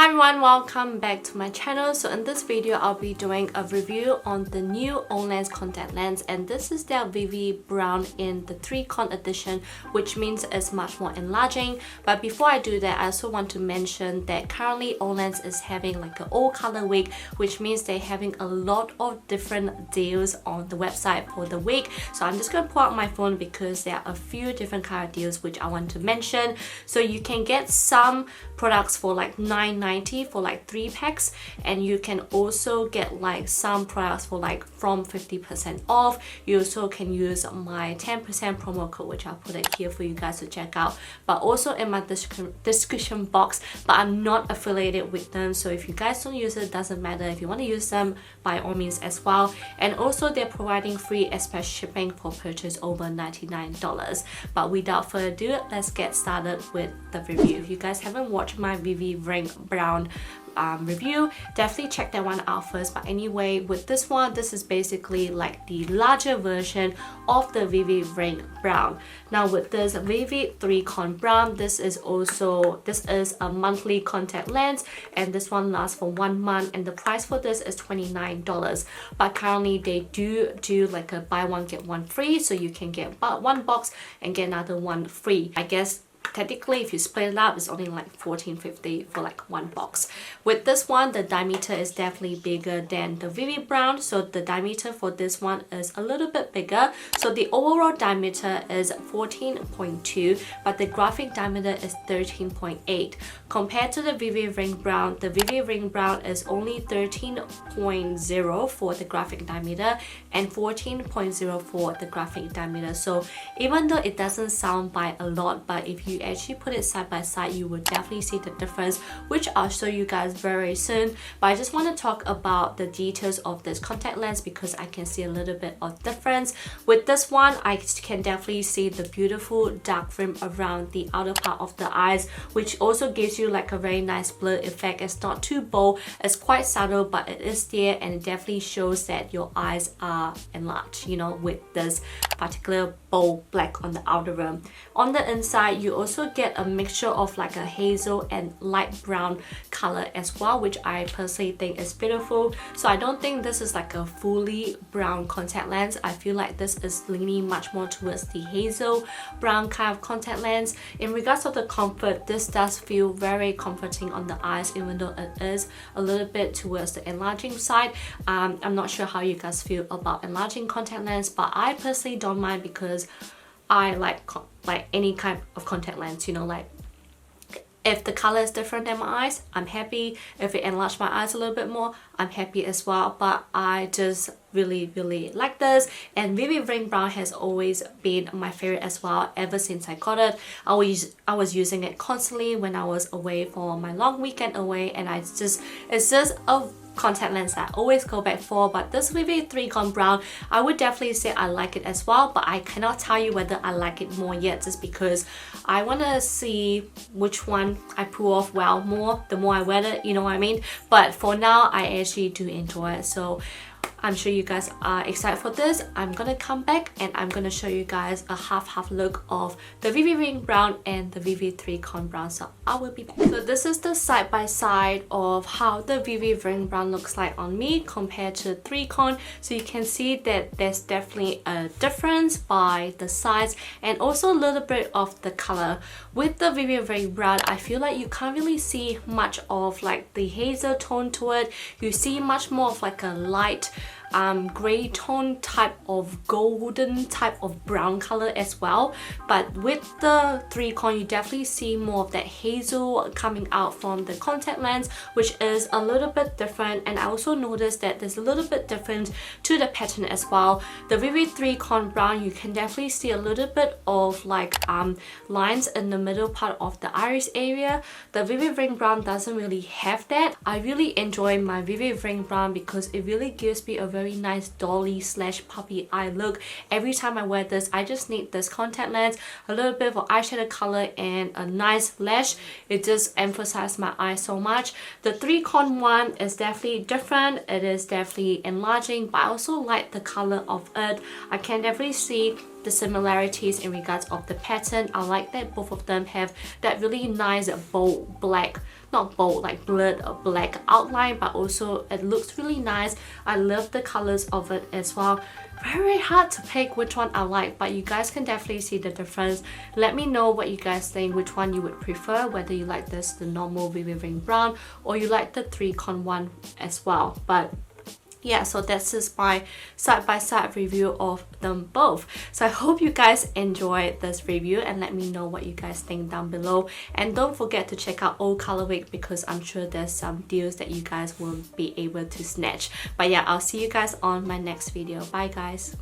Hi everyone, welcome back to my channel. So in this video I'll be doing a review on the new olens contact lens, and this is their Vivi Brown in the 3Con edition, which means it's much more enlarging. But before I do that, I also want to mention that currently olens is having like an all color week, which means they're having a lot of different deals on the website for the week. So I'm just going to pull out my phone because there are a few different kind of deals which I want to mention. So you can get some products for like $9.90 for like 3 packs, and you can also get like some products for like from 50% off. You also can use my 10% promo code, which I'll put it here for you guys to check out, but also in my description box. But I'm not affiliated with them, so if you guys don't use it, doesn't matter. If you want to use them, by all means as well. And also they're providing free express shipping for purchase over $99. But without further ado, let's get started with the review. If you guys haven't watched my Vivi Ring Brown review, definitely check that one out first. But anyway, with this one, this is basically like the larger version of the Vivi Ring Brown. Now with this Vivi 3Con Brown, this is a monthly contact lens, and this one lasts for 1 month, and the price for this is $29. But currently they do like a buy one get one free, so you can get one box and get another one free. I guess technically if you split it up, it's only like $14.50 for like one box. With this one, the diameter is definitely bigger than the Vivi Brown, so the diameter for this one is a little bit bigger. So the overall diameter is 14.2, but the graphic diameter is 13.8. Compared to the Vivi Ring Brown, the Vivi Ring Brown is only 13.0 for the graphic diameter and 14.0 for the graphic diameter. So even though it doesn't sound by a lot, but if you actually put it side by side, you will definitely see the difference, which I'll show you guys very soon. But I just want to talk about the details of this contact lens because I can see a little bit of difference. With this one, I can definitely see the beautiful dark rim around the outer part of the eyes, which also gives you like a very nice blur effect. It's not too bold, it's quite subtle, but it is there, and it definitely shows that your eyes are enlarged, you know, with this particular bold black on the outer rim. On the inside, you also get a mixture of like a hazel and light brown color as well, which I personally think is beautiful. So I don't think this is like a fully brown contact lens. I feel like this is leaning much more towards the hazel brown kind of contact lens. In regards of the comfort, this does feel very comforting on the eyes, even though it is a little bit towards the enlarging side. I'm not sure how you guys feel about enlarging contact lens, but I personally don't mind because I like any kind of contact lens, you know, like if the color is different than my eyes, I'm happy. If it enlarges my eyes a little bit more, I'm happy as well. But I just really like this, and Vivi Ring Brown has always been my favorite as well ever since I got it. I was using it constantly when I was away for my long weekend away, and it's just a contact lens that I always go back for. But this Vivi 3Con Brown, I would definitely say I like it as well, but I cannot tell you whether I like it more yet, just because I want to see which one I pull off well more the more I wear it, you know what I mean. But for now, I actually do enjoy it, so I'm sure you guys are excited for this. I'm gonna come back and I'm gonna show you guys a half look of the Vivi Ring Brown and the Vivi 3Con Brown. So I will be back. So this is the side by side of how the Vivi Ring Brown looks like on me compared to 3Con. So you can see that there's definitely a difference by the size and also a little bit of the color. With the Vivi Ring Brown, I feel like you can't really see much of like the hazel tone to it. You see much more of like a light gray tone type of golden type of brown color as well. But with the 3Con, you definitely see more of that hazel coming out from the contact lens, which is a little bit different. And I also noticed that there's a little bit different to the pattern as well. The Vivi 3Con Brown, you can definitely see a little bit of like lines in the middle part of the iris area. The Vivi Ring Brown doesn't really have that. I really enjoy my Vivi Ring Brown because it really gives me a very nice dolly / puppy eye look. Every time I wear this, I just need this contact lens, a little bit of eyeshadow color, and a nice lash. It just emphasizes my eyes so much. The 3Con one is definitely different. It is definitely enlarging, but I also like the color of it. I can definitely see the similarities in regards of the pattern. I like that both of them have that really nice bold black, not bold, like blurred black outline, but also it looks really nice. I love the colors of it as well. Very hard to pick which one I like, but you guys can definitely see the difference. Let me know what you guys think, which one you would prefer, whether you like this, the normal Vivi Ring Brown, or you like the 3Con one as well. But yeah, so this is my side-by-side review of them both. So I hope you guys enjoyed this review, and let me know what you guys think down below. And don't forget to check out Old Color Week, because I'm sure there's some deals that you guys will be able to snatch. But yeah, I'll see you guys on my next video. Bye guys.